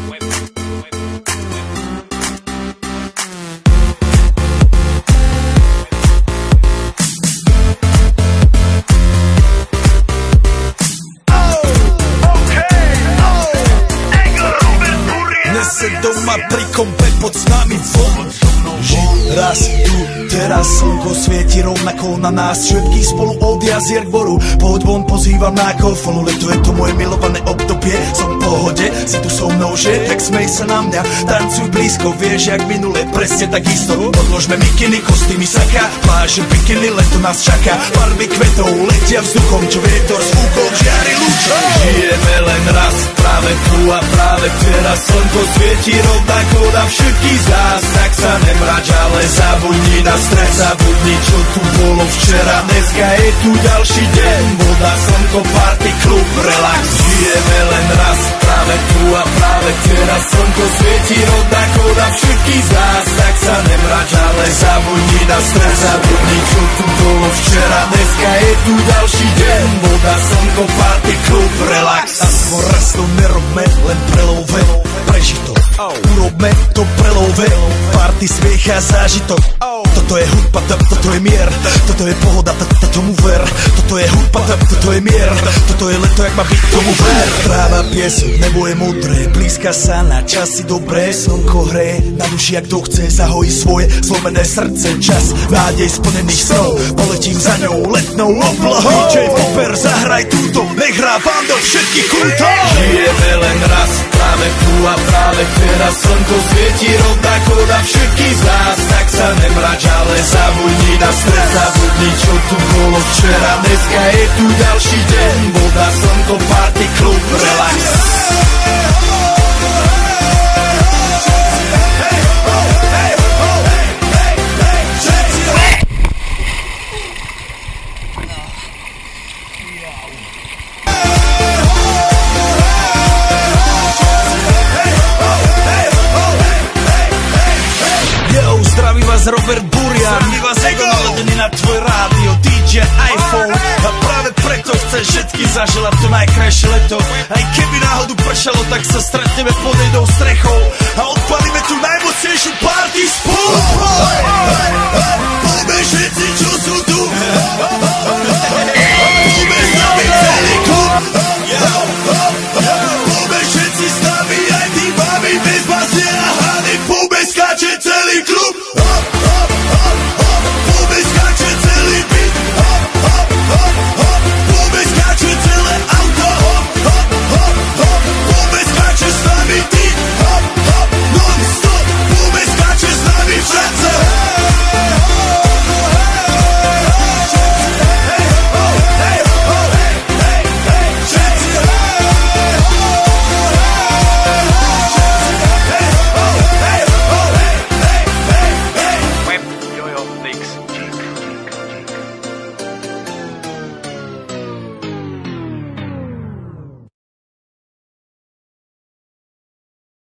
Nese doma pri kompe pod s nami von. Žiť raz tu, teraz slnko svieti rovnako na nás. Všetkých spolu od jazier k boru. Poď von, pozývam na golfonu. Leto je to moje milované obdobie. Som v pohode, si tu so mnou, že? Tak smej sa na mňa, tancuj blízko. Vieš, jak minule, presne tak isto. Podložme mikiny, kostýmy, saka. Pláže, bikiny, leto nás čaká. Farby kvetov letia vzduchom, čo vietor s fúkom žiari lúčom. Žijeme len raz, práve tu a práve teraz. Slnko svieti rovnako na všetkých z nás. Tak sa nemrač, ale zabudni na stres. Zabudni, čo tu bolo včera. Dneska je tu ďalší deň. Voda, slnko, party, klub, relax. Žijeme len raz, práve tu a práve teraz. Slnko svieti rovnako na všetkých z nás. Tak sa nemrač, ale zabudni na stres. Zabudni, čo tu bolo včera. Dneska je tu ďalší deň. Voda, slnko, party, klub, relax. Aspoň raz to nerobme, len prelove. Prežiť to, urobme to prelove. Party, smiech a zážitok. Toto je hudba, toto je mier. Toto je pohoda, tomu ver. Toto je hudba, toto je mier. Toto je leto, jak má byť, tomu ver. Tráva, piesok, nebo je modré. Blízka sa na časy dobré. Slnko hreje na duši, jak kto chce. Zahojí svoje zlomené srdce. Čas nádej splnených snov. Poletím za ňou letnou oblohou. DJ Popper, zahraj túto. Nech hrá vám do všetkých kútov. Žijeme len raz, práve tu a práve teraz. Slnko svieti rovnako na všetkých z nás. Tak sa nemrač, ale zabudni na stres. Zabudni, čo tu bolo včera. Dneska je tu ďalší deň. Voda, slnko, party, klub, relax. Robert Burian, my vás ego naladený na tvoj rádio, DJ iPhone. A práve preto chceš všetky zaželať to najkrajšie leto. Aj keby náhodu pršalo, tak sa stretneme pod jednou strechou a odpalíme tu najmocnejšiu party spolu.